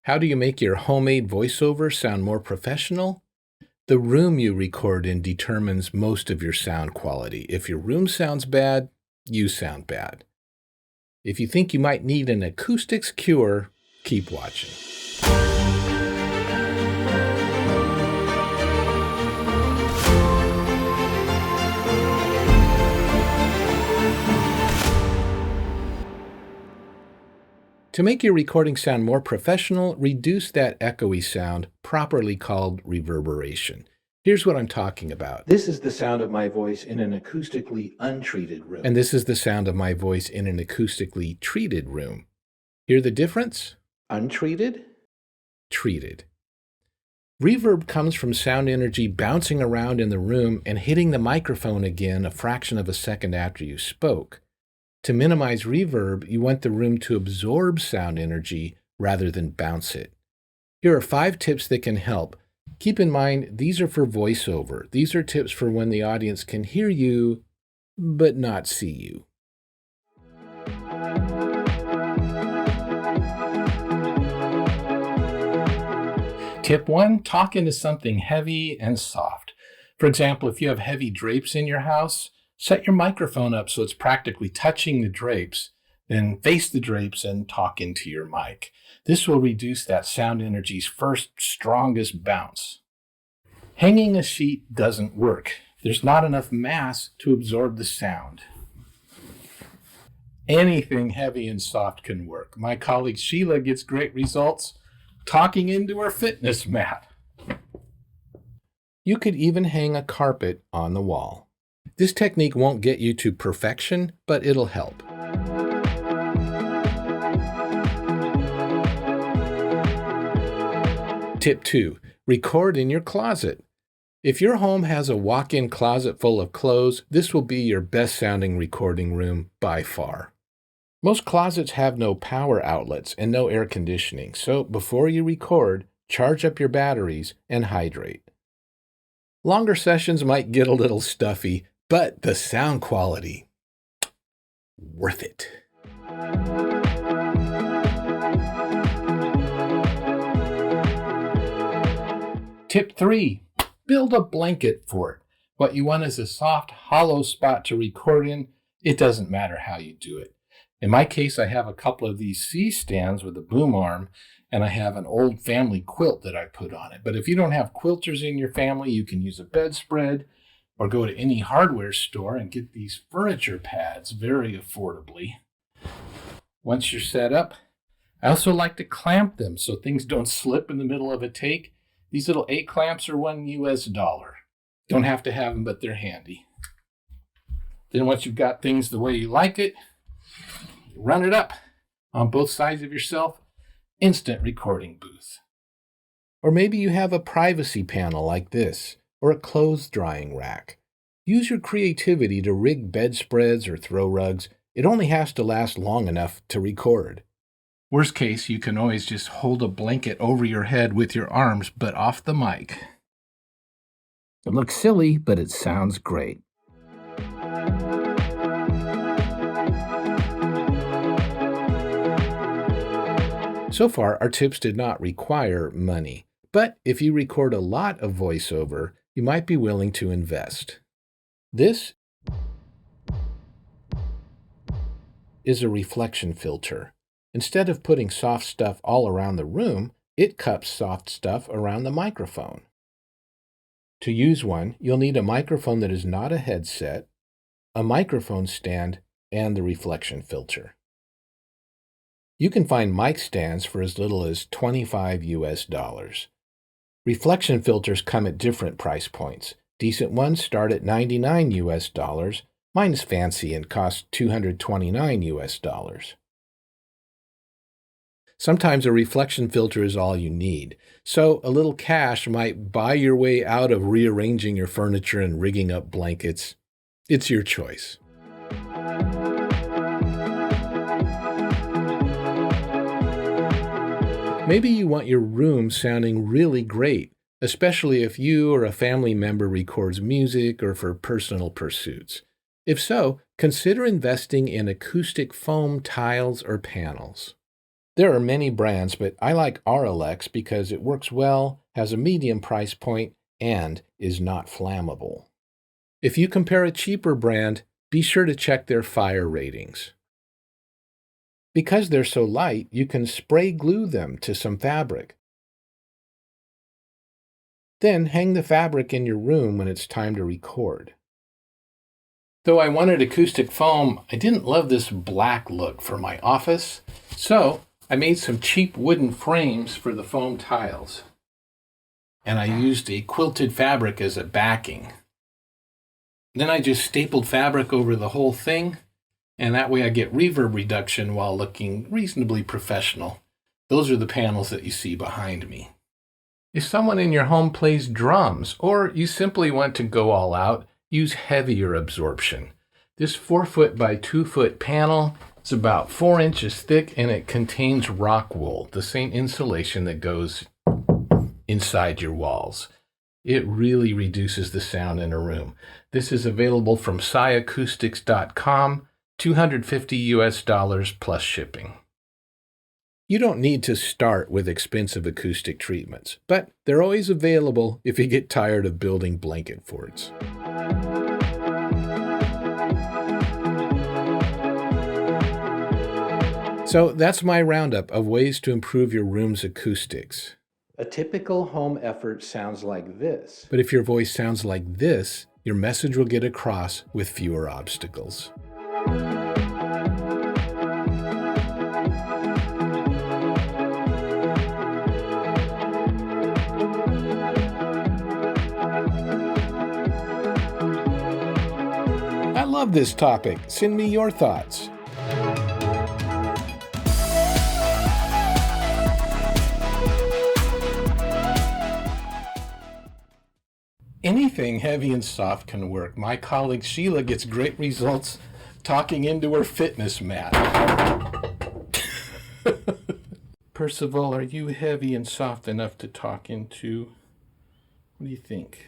How do you make your homemade voiceover sound more professional? The room you record in determines most of your sound quality. If your room sounds bad, you sound bad. If you think you might need an acoustics cure, keep watching. To make your recording sound more professional, reduce that echoey sound, properly called reverberation. Here's what I'm talking about. This is the sound of my voice in an acoustically untreated room. And this is the sound of my voice in an acoustically treated room. Hear the difference? Untreated? Treated. Reverb comes from sound energy bouncing around in the room and hitting the microphone again a fraction of a second after you spoke. To minimize reverb, you want the room to absorb sound energy rather than bounce it. Here are 5 tips that can help. Keep in mind, these are for voiceover. These are tips for when the audience can hear you, but not see you. Tip 1, talk into something heavy and soft. For example, if you have heavy drapes in your house, set your microphone up so it's practically touching the drapes, then face the drapes and talk into your mic. This will reduce that sound energy's first strongest bounce. Hanging a sheet doesn't work. There's not enough mass to absorb the sound. Anything heavy and soft can work. My colleague Sheila gets great results talking into her fitness mat. You could even hang a carpet on the wall. This technique won't get you to perfection, but it'll help. Tip 2, record in your closet. If your home has a walk-in closet full of clothes, this will be your best sounding recording room by far. Most closets have no power outlets and no air conditioning, so before you record, charge up your batteries and hydrate. Longer sessions might get a little stuffy, but the sound quality, worth it. Tip 3, build a blanket for it. What you want is a soft, hollow spot to record in. It doesn't matter how you do it. In my case, I have a couple of these C-stands with a boom arm, and I have an old family quilt that I put on it. But if you don't have quilters in your family, you can use a bedspread or go to any hardware store and get these furniture pads very affordably. Once you're set up, I also like to clamp them so things don't slip in the middle of a take. These little 8 clamps are $1. Don't have to have them, but they're handy. Then once you've got things the way you like it, run it up on both sides of yourself, instant recording booth. Or maybe you have a privacy panel like this, or a clothes drying rack. Use your creativity to rig bedspreads or throw rugs. It only has to last long enough to record. Worst case, you can always just hold a blanket over your head with your arms, but off the mic. It looks silly, but it sounds great. So far, our tips did not require money, but if you record a lot of voiceover, you might be willing to invest. This is a reflection filter. Instead of putting soft stuff all around the room, it cups soft stuff around the microphone. To use one, you'll need a microphone that is not a headset, a microphone stand, and the reflection filter. You can find mic stands for as little as $25 US. Reflection filters come at different price points. Decent ones start at $99 US. Mine is fancy and costs $229 US. Sometimes a reflection filter is all you need, so a little cash might buy your way out of rearranging your furniture and rigging up blankets. It's your choice. Maybe you want your room sounding really great, especially if you or a family member records music or for personal pursuits. If so, consider investing in acoustic foam tiles or panels. There are many brands, but I like RLX because it works well, has a medium price point, and is not flammable. If you compare a cheaper brand, be sure to check their fire ratings. Because they're so light, you can spray glue them to some fabric. Then hang the fabric in your room when it's time to record. Though I wanted acoustic foam, I didn't love this black look for my office, so I made some cheap wooden frames for the foam tiles. And I used a quilted fabric as a backing. Then I just stapled fabric over the whole thing, and that way I get reverb reduction while looking reasonably professional. Those are the panels that you see behind me. If someone in your home plays drums, or you simply want to go all out, use heavier absorption. This 4-foot by 2-foot panel is about 4 inches thick, and it contains rock wool, the same insulation that goes inside your walls. It really reduces the sound in a room. This is available from Acoustics.com, $250 plus shipping. You don't need to start with expensive acoustic treatments, but they're always available if you get tired of building blanket forts. So that's my roundup of ways to improve your room's acoustics. A typical home effort sounds like this. But if your voice sounds like this, your message will get across with fewer obstacles. I love this topic. Send me your thoughts. Anything heavy and soft can work. My colleague Sheila gets great results talking into her fitness mat. Percival, are you heavy and soft enough to talk into? What do you think?